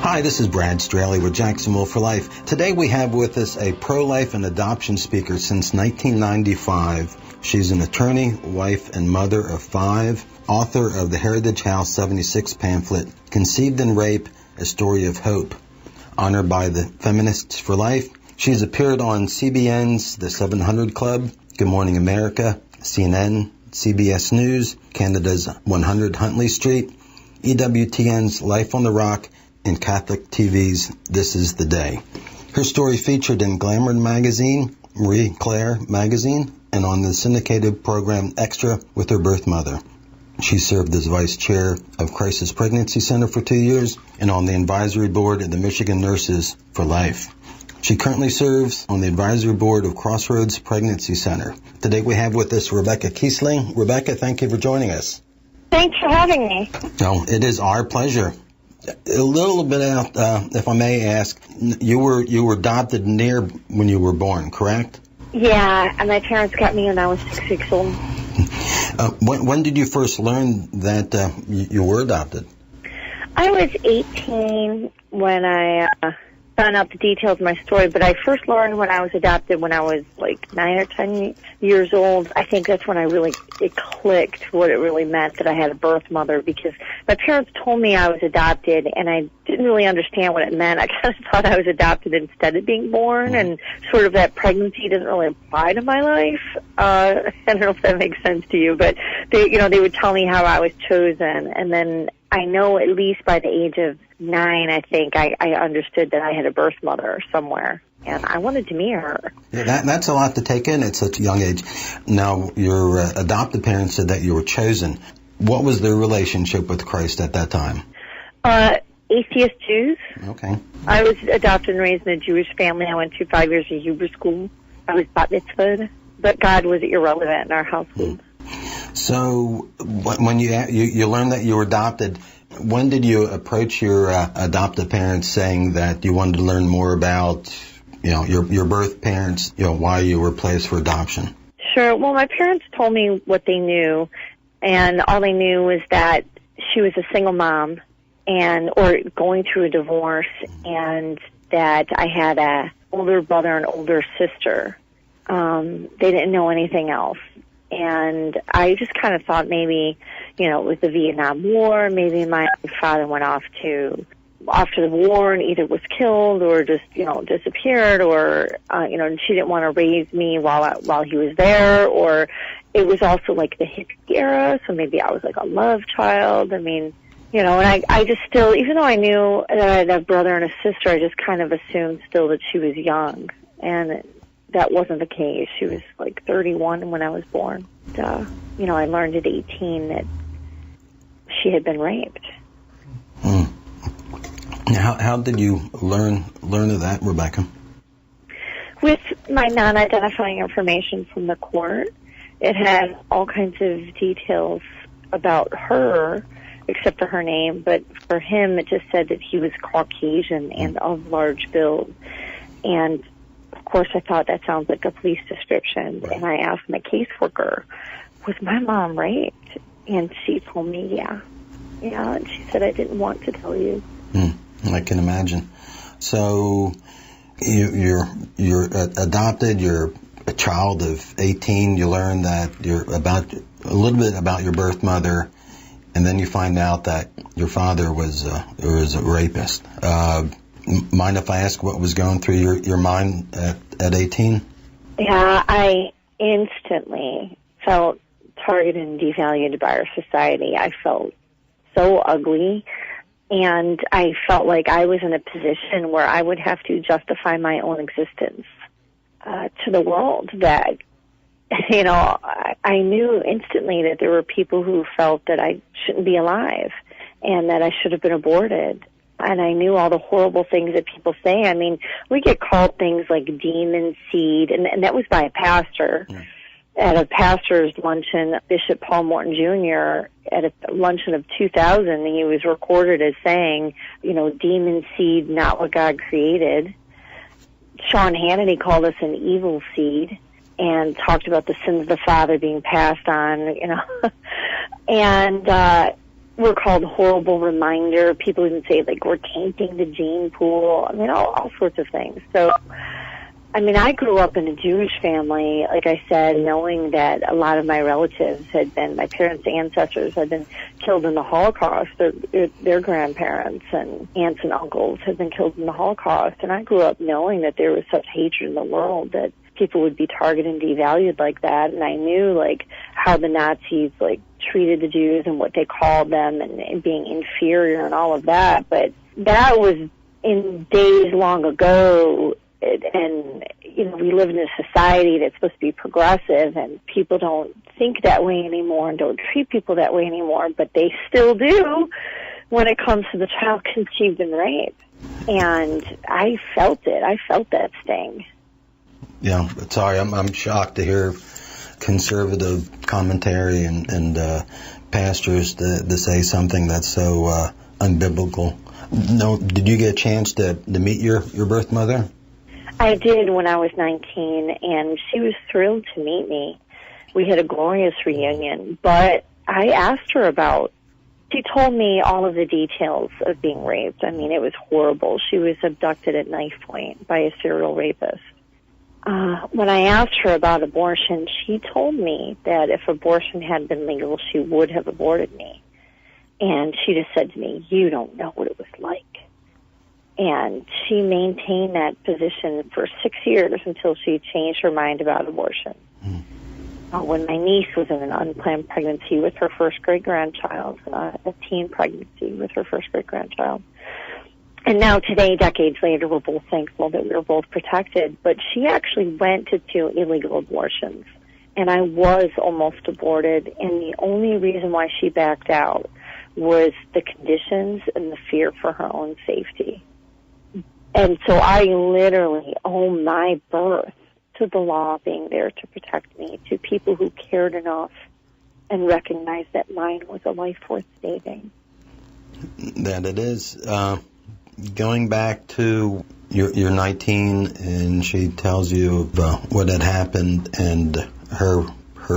Hi, this is Brad Straley with Jacksonville for Life. Today we have with us a pro-life and adoption speaker since 1995. She's an attorney, wife, and mother of 5, author of the Heritage House 76 pamphlet, Conceived in Rape, A Story of Hope. Honored by the Feminists for Life, she's appeared on CBN's The 700 Club, Good Morning America, CNN, CBS News, Canada's 100 Huntley Street, EWTN's Life on the Rock, and Catholic TV's This Is the Day. Her story featured in Glamour magazine, Marie Claire magazine, and on the syndicated program Extra with her birth mother. She served as vice chair of Crisis Pregnancy Center for 2 years and on the advisory board of the Michigan Nurses for Life. She currently serves on the advisory board of Crossroads Pregnancy Center. Today we have with us Rebecca Kiessling. Rebecca, thank you for joining us. Thanks for having me. No, it is our pleasure. A little bit out, if I may ask, you were adopted near when you were born, correct? Yeah, and my parents got me when I was 6 weeks old. When did you first learn that you were adopted? I was 18 when I found out the details of my story, but I first learned when I was adopted when I was like 9 or 10 years old. I think that's when it clicked what it really meant that I had a birth mother, because my parents told me I was adopted and I didn't really understand what it meant. I kind of thought I was adopted instead of being born, and sort of that pregnancy didn't really apply to my life. I don't know if that makes sense to you, but they would tell me how I was chosen, and then I know at least by the age of 9, I think, I understood that I had a birth mother somewhere, and I wanted to meet her. Yeah, that's a lot to take in at such a young age. Now, your adopted parents said that you were chosen. What was their relationship with Christ at that time? Atheist Jews. Okay. I was adopted and raised in a Jewish family. I went to 5 years of Hebrew school. I was bat mitzvahed, but God was irrelevant in our household. So when you learned that you were adopted, when did you approach your adoptive parents saying that you wanted to learn more about, your birth parents, why you were placed for adoption? Sure. Well, my parents told me what they knew, and all they knew was that she was a single mom or going through a divorce, and that I had a older brother and older sister. They didn't know anything else. And I just kind of thought maybe, it was the Vietnam War. Maybe my father went off to the war and either was killed or just, disappeared, or, she didn't want to raise me while he was there, or it was also like the hippie era, so maybe I was like a love child. I mean, and I just still, even though I knew that I had a brother and a sister, I just kind of assumed still that she was young, and that wasn't the case. She was like 31 when I was born. I learned at 18 that she had been raped. How did you learn of that, Rebecca? With my non-identifying information from the court. It had all kinds of details about her, except for her name, but for him it just said that he was Caucasian and of large build. And of course, I thought that sounds like a police description, right. And I asked my caseworker, was my mom raped? And she told me, yeah, and she said, I didn't want to tell you. I can imagine. So you're adopted, you're a child of 18, you learn that a little bit about your birth mother, and then you find out that your father was a rapist. Mind if I ask what was going through your mind at 18? Yeah, I instantly felt targeted and devalued by our society. I felt so ugly, and I felt like I was in a position where I would have to justify my own existence to the world. That, I knew instantly that there were people who felt that I shouldn't be alive and that I should have been aborted. And I knew all the horrible things that people say. I mean, we get called things like demon seed, and that was by a pastor. At a pastor's luncheon, Bishop Paul Morton Jr., at a luncheon of 2000, he was recorded as saying, demon seed, not what God created. Sean Hannity called us an evil seed and talked about the sins of the father being passed on, And were called horrible reminder. People even say, like, we're tainting the gene pool. I mean, all sorts of things. So, I mean, I grew up in a Jewish family, like I said, knowing that a lot of my relatives had been, my parents' ancestors had been killed in the Holocaust. Their grandparents and aunts and uncles had been killed in the Holocaust. And I grew up knowing that there was such hatred in the world that people would be targeted and devalued like that. And I knew, like, how the Nazis, like, treated the Jews and what they called them and being inferior and all of that. But that was in days long ago. And, you know, we live in a society that's supposed to be progressive, and people don't think that way anymore and don't treat people that way anymore, but they still do when it comes to the child conceived in rape. And I felt it. I felt that sting. Yeah, sorry, I'm shocked to hear conservative commentary and pastors to say something that's so unbiblical. No, did you get a chance to meet your birth mother? I did when I was 19, and she was thrilled to meet me. We had a glorious reunion, but I asked her she told me all of the details of being raped. I mean, it was horrible. She was abducted at knife point by a serial rapist. When I asked her about abortion, she told me that if abortion had been legal, she would have aborted me. And she just said to me, "You don't know what it was like." And she maintained that position for 6 years until she changed her mind about abortion. When my niece was in an unplanned pregnancy with her first great-grandchild, a teen pregnancy with her first great-grandchild. And now today, decades later, we're both thankful that we were both protected. But she actually went to 2 illegal abortions, and I was almost aborted. And the only reason why she backed out was the conditions and the fear for her own safety. And so I literally owe my birth to the law being there to protect me, to people who cared enough and recognized that mine was a life worth saving. That it is. Going back to you're 19, and she tells you what had happened and her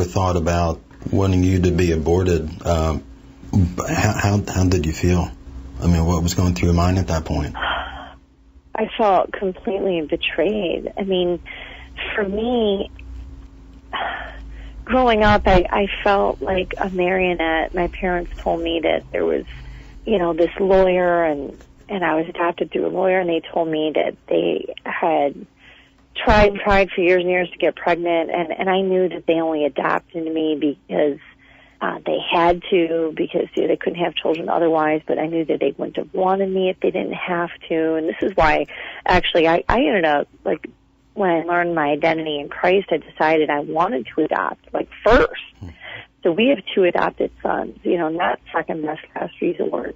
thought about wanting you to be aborted. How did you feel? I mean, what was going through your mind at that point? I felt completely betrayed. I mean, for me, growing up, I felt like a marionette. My parents told me that there was, you know, this lawyer, and I was adopted through a lawyer, and they told me that they had tried for years and years to get pregnant, and I knew that they only adopted me because they had to, because they couldn't have children otherwise, but I knew that they wouldn't have wanted me if they didn't have to. And this is why, actually, I ended up, like, when I learned my identity in Christ, I decided I wanted to adopt, like, first. So we have 2 adopted sons, you know, not second best, last resort.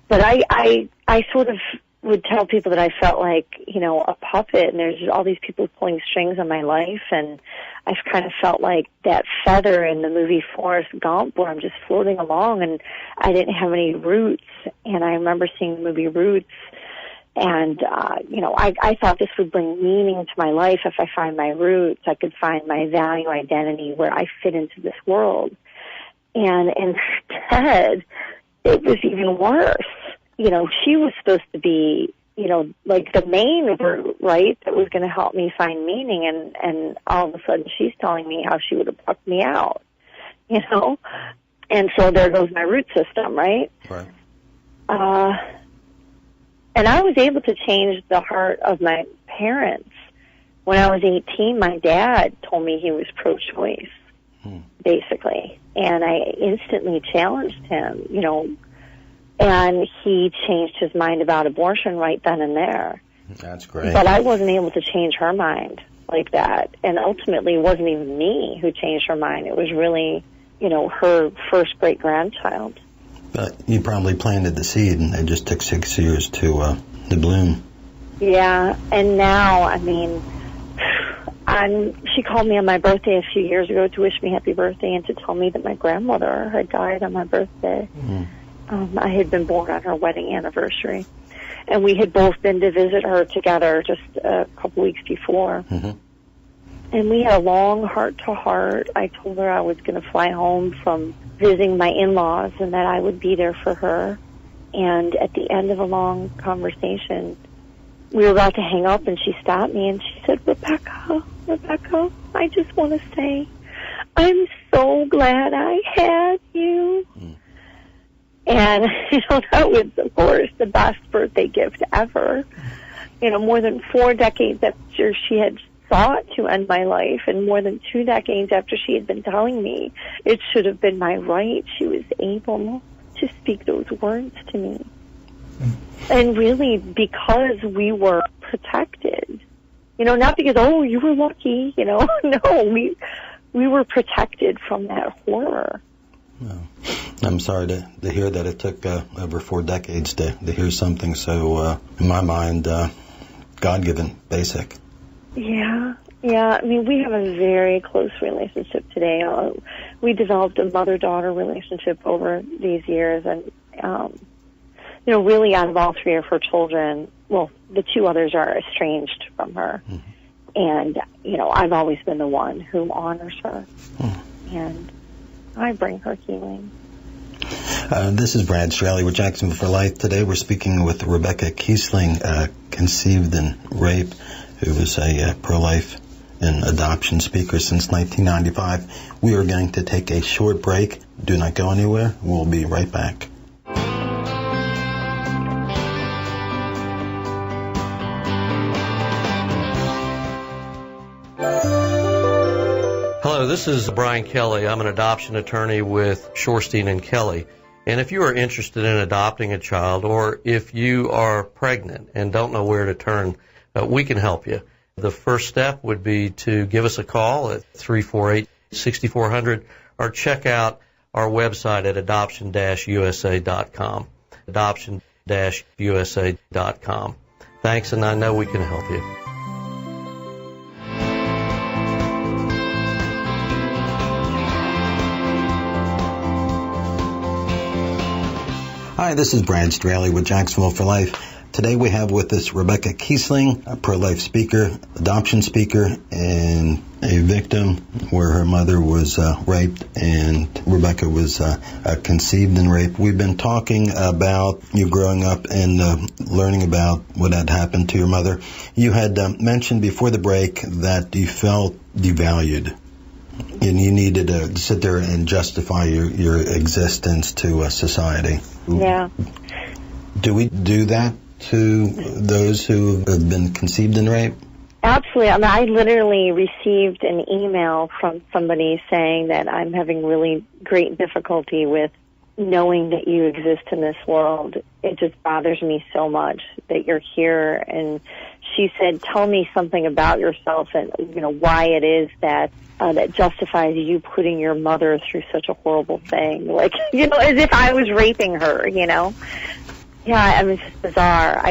But I sort of would tell people that I felt like, you know, a puppet, and there's all these people pulling strings on my life, and I've kind of felt like that feather in the movie Forrest Gump, where I'm just floating along, and I didn't have any roots. And I remember seeing the movie Roots, and, you know, I thought this would bring meaning to my life if I find my roots. I could find my value identity where I fit into this world. And instead, it was even worse. You know, she was supposed to be, you know, like the main root, right, that was going to help me find meaning, and all of a sudden she's telling me how she would have plucked me out, you know? And so there goes my root system, right? Right. And I was able to change the heart of my parents. When I was 18, my dad told me he was pro-choice, basically. And I instantly challenged him, you know, and he changed his mind about abortion right then and there. That's great. But I wasn't able to change her mind like that. And ultimately, it wasn't even me who changed her mind. It was really, you know, her first great-grandchild. But you probably planted the seed, and it just took 6 years to bloom. Yeah, and now, I mean, she called me on my birthday a few years ago to wish me happy birthday and to tell me that my grandmother had died on my birthday. I had been born on her wedding anniversary, and we had both been to visit her together just a couple weeks before. And we had a long heart-to-heart. I told her I was going to fly home from visiting my in-laws and that I would be there for her. And at the end of a long conversation, we were about to hang up, and she stopped me and she said, Rebecca, I just want to say, I'm so glad I had you. And, that was, of course, the best birthday gift ever. More than 4 decades after she had sought to end my life, and more than 2 decades after she had been telling me it should have been my right, she was able to speak those words to me. And really, because we were protected, not because, you were lucky, no, we were protected from that horror. Well, I'm sorry to hear that it took over 4 decades to hear something so, in my mind, God-given, basic. Yeah. I mean, we have a very close relationship today. We developed a mother-daughter relationship over these years, and, really out of all 3 of her children, well, the 2 others are estranged from her. Mm-hmm. And, I've always been the one who honors her. And I bring her healing. This is Brad Straley with Jacksonville for Life. Today we're speaking with Rebecca Kiessling, conceived and raped, who was a pro-life and adoption speaker since 1995. We are going to take a short break. Do not go anywhere. We'll be right back. Hello, this is Brian Kelly. I'm an adoption attorney with Shorstein and Kelly. And if you are interested in adopting a child, or if you are pregnant and don't know where to turn, we can help you. The first step would be to give us a call at 348-6400 or check out our website at adoption-usa.com. Adoption-usa.com. Thanks, and I know we can help you. Hi, this is Brad Straley with Jacksonville for Life. Today we have with us Rebecca Kiessling, a pro-life speaker, adoption speaker, and a victim where her mother was raped and Rebecca was conceived and raped. We've been talking about you growing up and learning about what had happened to your mother. You had mentioned before the break that you felt devalued and you needed to sit there and justify your existence to society. Yeah. Do we do that to those who have been conceived and raped? Absolutely. I mean, I literally received an email from somebody saying that I'm having really great difficulty with knowing that you exist in this world. It just bothers me so much that you're here. And she said, tell me something about yourself and, why it is that that justifies you putting your mother through such a horrible thing. Like, as if I was raping her, Yeah, I mean, it's just bizarre.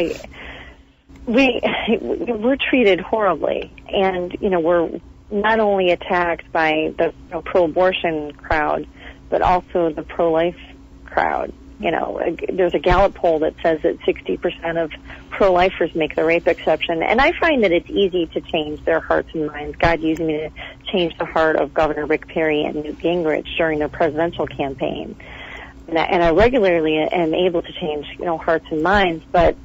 We're treated horribly, and, we're not only attacked by the pro-abortion crowd, but also the pro-life crowd. There's a Gallup poll that says that 60% of pro-lifers make the rape exception, and I find that it's easy to change their hearts and minds. God used me to change the heart of Governor Rick Perry and Newt Gingrich during their presidential campaign, and I regularly am able to change, hearts and minds, but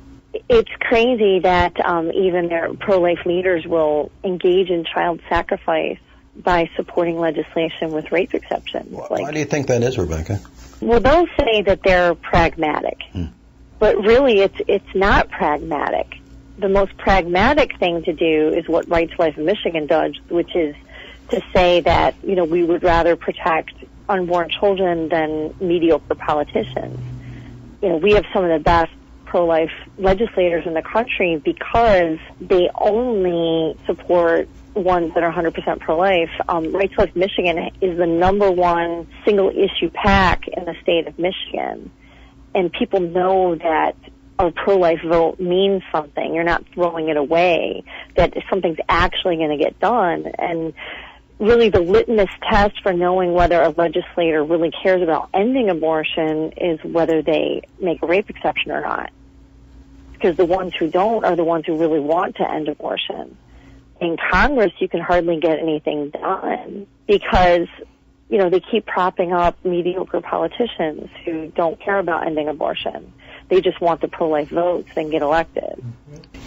it's crazy that even their pro-life leaders will engage in child sacrifice by supporting legislation with rape exceptions. Why do you think that is, Rebecca? Well, they'll say that they're pragmatic, but really it's not pragmatic. The most pragmatic thing to do is what Rights Life in Michigan does, which is to say that, we would rather protect unborn children than mediocre politicians. We have some of the best pro-life legislators in the country because they only support ones that are 100% pro-life. Rights Life Michigan is the #1 single-issue PAC in the state of Michigan. And people know that a pro-life vote means something. You're not throwing it away, that something's actually going to get done. And really the litmus test for knowing whether a legislator really cares about ending abortion is whether they make a rape exception or not. Because the ones who don't are the ones who really want to end abortion. In Congress, you can hardly get anything done because they keep propping up mediocre politicians who don't care about ending abortion. They just want the pro-life votes and get elected.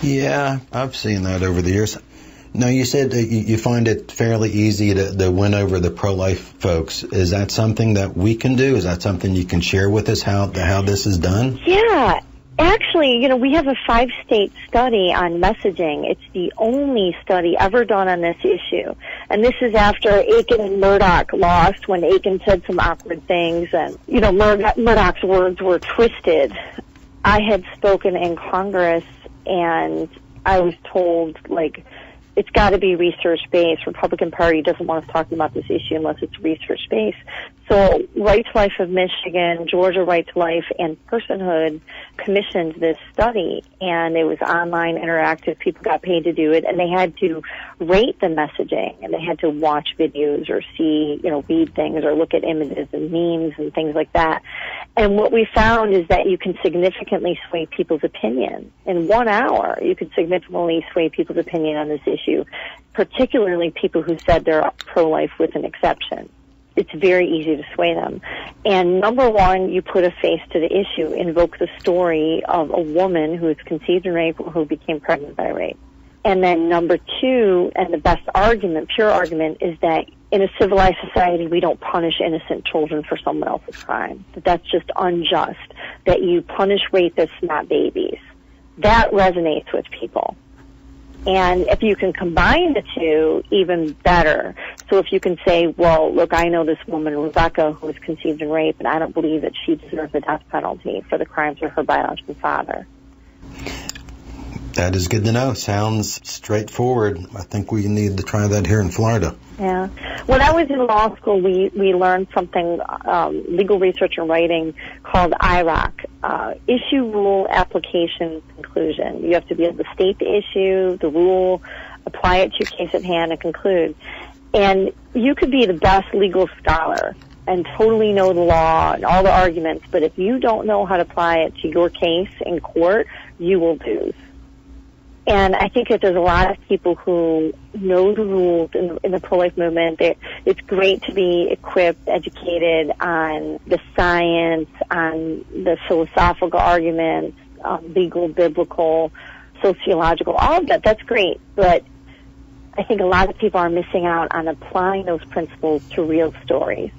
Yeah, I've seen that over the years. Now, you said that you find it fairly easy to win over the pro-life folks. Is that something that we can do? Is that something you can share with us, how this is done? Yeah. Actually, we have a 5-state study on messaging. It's the only study ever done on this issue. And this is after Aiken and Murdoch lost, when Aiken said some awkward things, and, Murdoch's words were twisted. I had spoken in Congress, and I was told, it's got to be research-based. Republican Party doesn't want us talking about this issue unless it's research-based. So Right to Life of Michigan, Georgia Right to Life, and Personhood commissioned this study, and it was online, interactive. People got paid to do it, and they had to rate the messaging, and they had to watch videos or see, read things or look at images and memes and things like that. And what we found is that you can significantly sway people's opinion. In 1 hour, you could significantly sway people's opinion on this issue, particularly people who said they're pro-life with an exception. It's very easy to sway them. And number one, you put a face to the issue, invoke the story of a woman who was conceived in rape or who became pregnant by rape. And then number two, and the best argument, pure argument, is that in a civilized society, we don't punish innocent children for someone else's crime. That's just unjust, that you punish rapists, not babies. That resonates with people. And if you can combine the two, even better. So if you can say, well, look, I know this woman, Rebecca, who was conceived in rape, and I don't believe that she deserves the death penalty for the crimes of her biological father. That is good to know. Sounds straightforward. I think we need to try that here in Florida. Yeah. When I was in law school, we learned something, legal research and writing, called IROC, Issue, Rule, Application, Conclusion. You have to be able to state the issue, the rule, apply it to your case at hand, and conclude. And you could be the best legal scholar and totally know the law and all the arguments, but if you don't know how to apply it to your case in court, you will lose. And I think that there's a lot of people who know the rules in the pro-life movement. It's great to be equipped, educated on the science, on the philosophical arguments, legal, biblical, sociological, all of that. That's great. But I think a lot of people are missing out on applying those principles to real stories,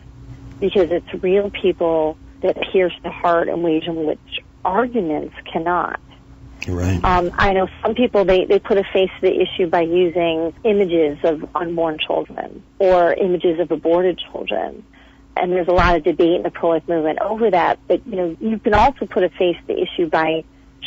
because it's real people that pierce the heart in ways in which arguments cannot. Right. I know some people, they put a face to the issue by using images of unborn children or images of aborted children. And there's a lot of debate in the pro-life movement over that. But, you can also put a face to the issue by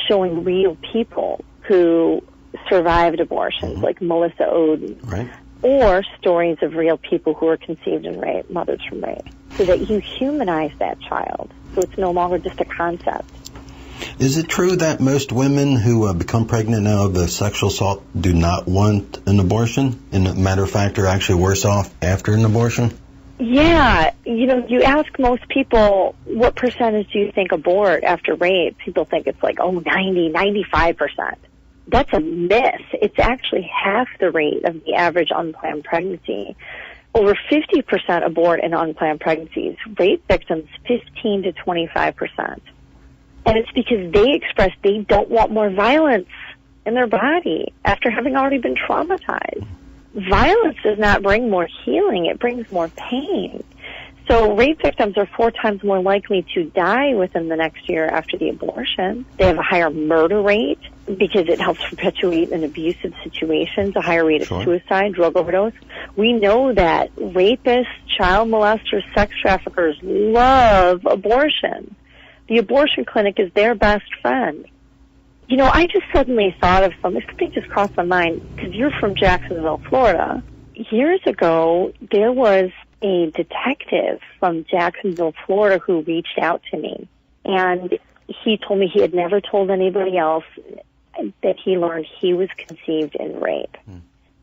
showing real people who survived abortions, like Melissa Oden. Right. Or stories of real people who were conceived in rape, mothers from rape, so that you humanize that child, so it's no longer just a concept. Is it true that most women who become pregnant now of sexual assault do not want an abortion? And, as a matter of fact, are actually worse off after an abortion? Yeah. You ask most people, what percentage do you think abort after rape? People think it's 90, 95%. That's a myth. It's actually half the rate of the average unplanned pregnancy. Over 50% abort in unplanned pregnancies. Rape victims, 15 to 25%. And it's because they express they don't want more violence in their body after having already been traumatized. Violence does not bring more healing, it brings more pain. So rape victims are 4 times more likely to die within the next year after the abortion. They have a higher murder rate because it helps perpetuate an abusive situation, a higher rate of suicide, drug overdose. We know that rapists, child molesters, sex traffickers love abortion. The abortion clinic is their best friend. I just suddenly thought of something just crossed my mind, because you're from Jacksonville, Florida. Years ago, there was a detective from Jacksonville, Florida, who reached out to me. And he told me he had never told anybody else that he learned he was conceived in rape.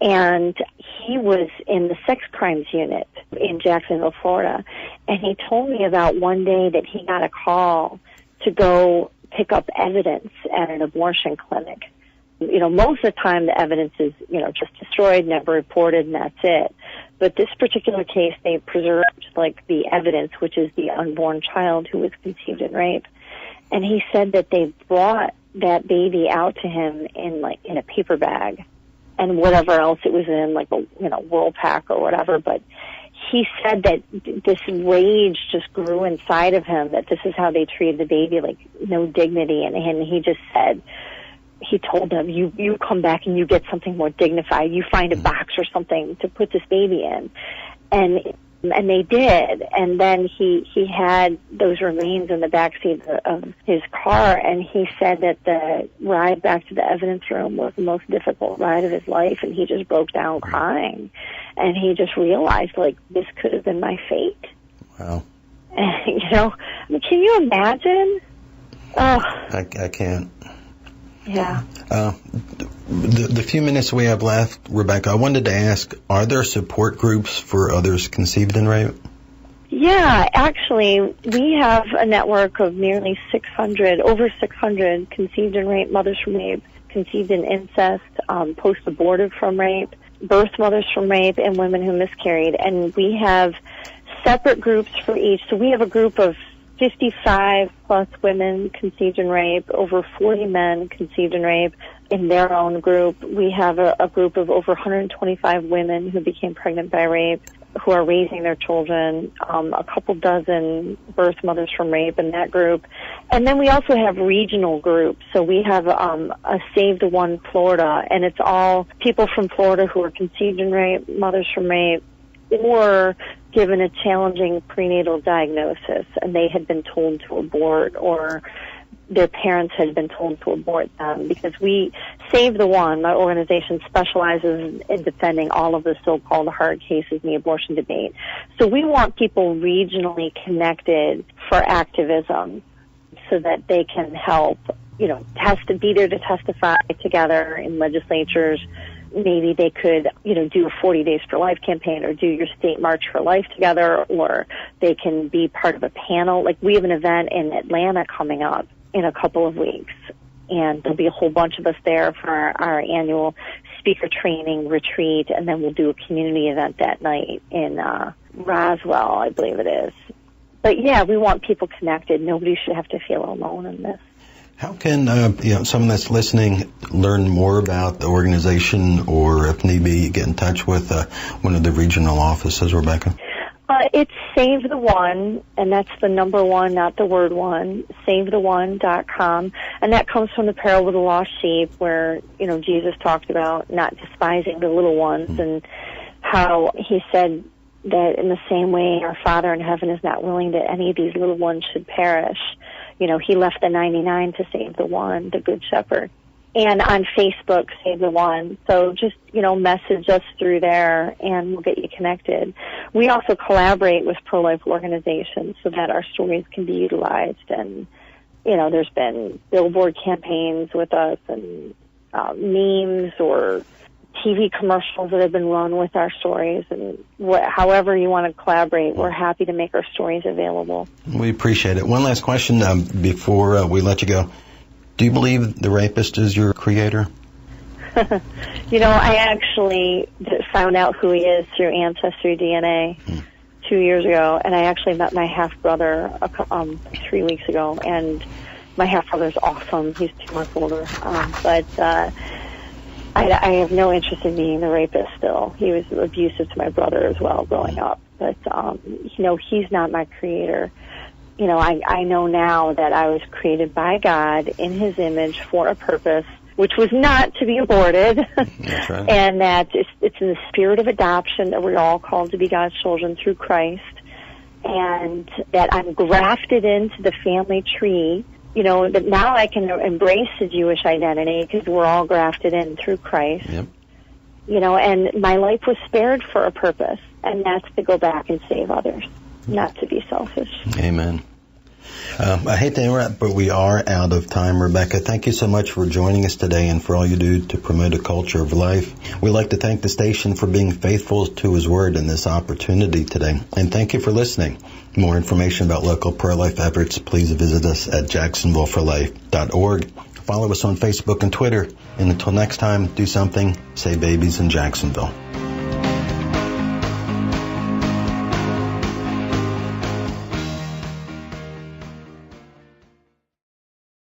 And he was in the sex crimes unit in Jacksonville, Florida. And he told me about one day that he got a call to go pick up evidence at an abortion clinic Most of the time the evidence is, just destroyed, never reported, and that's it. But this particular case, they preserved, the evidence, which is the unborn child who was conceived in rape. And he said that they brought that baby out to him in a paper bag and whatever else it was in, a Whirlpack or whatever. But he said that this rage just grew inside of him, that this is how they treated the baby, no dignity. And he just said, he told them, you come back and you get something more dignified. You find a box or something to put this baby in. And they did. And then he had those remains in the backseat of his car, and he said that the ride back to the evidence room was the most difficult ride of his life, and he just broke down crying. And he just realized, this could have been my fate. Wow. And, can you imagine? Oh. I can't. Yeah. The few minutes we have left, Rebecca, I wanted to ask, are there support groups for others conceived in rape? Yeah, actually, we have a network of nearly over 600 conceived in rape, mothers from rape, conceived in incest, post-abortive from rape, birth mothers from rape, and women who miscarried. And we have separate groups for each. So we have a group of 55 plus women conceived in rape, over 40 men conceived in rape in their own group. We have a group of over 125 women who became pregnant by rape, who are raising their children, a couple dozen birth mothers from rape in that group. And then we also have regional groups. So we have a Save the One Florida, and it's all people from Florida who are conceived in rape, mothers from rape, or given a challenging prenatal diagnosis and they had been told to abort, or their parents had been told to abort them, because we, Save the One, my organization, specializes in defending all of the so-called hard cases in the abortion debate. So we want people regionally connected for activism so that they can help, be there to testify together in legislatures. Maybe they could, do a 40 Days for Life campaign, or do your state March for Life together, or they can be part of a panel. We have an event in Atlanta coming up in a couple of weeks, and there'll be a whole bunch of us there for our annual speaker training retreat, and then we'll do a community event that night in Roswell, I believe it is. But yeah, we want people connected. Nobody should have to feel alone in this. How can someone that's listening learn more about the organization, or if need be, get in touch with one of the regional offices, Rebecca? It's Save the One, and that's the number one, not the word one, SaveTheOne.com. And that comes from the parable of the lost sheep, where, Jesus talked about not despising the little ones, and how he said that in the same way our Father in heaven is not willing that any of these little ones should perish. He left the 99 to save the one, the Good Shepherd. And on Facebook, Save the One. So just, message us through there and we'll get you connected. We also collaborate with pro-life organizations so that our stories can be utilized. And, there's been billboard campaigns with us, and memes or TV commercials that have been run with our stories, and however you want to collaborate, we're happy to make our stories available. We appreciate it. One last question before we let you go. Do you believe the rapist is your creator? I actually found out who he is through Ancestry DNA 2 years ago, and I actually met my half-brother 3 weeks ago, and my half-brother's awesome. He's 2 months older, but I have no interest in being the rapist still. He was abusive to my brother as well growing up. But, he's not my creator. I know now that I was created by God in his image for a purpose, which was not to be aborted. That's right. And that it's in the spirit of adoption that we're all called to be God's children through Christ. And that I'm grafted into the family tree. That now I can embrace the Jewish identity because we're all grafted in through Christ. Yep. And my life was spared for a purpose, and that's to go back and save others, not to be selfish. Amen. I hate to interrupt, but we are out of time. Rebecca, thank you so much for joining us today and for all you do to promote a culture of life. We'd like to thank the station for being faithful to his word in this opportunity today. And thank you for listening. More information about local pro-life efforts, please visit us at jacksonvilleforlife.org. Follow us on Facebook and Twitter. And until next time, do something, say babies in Jacksonville.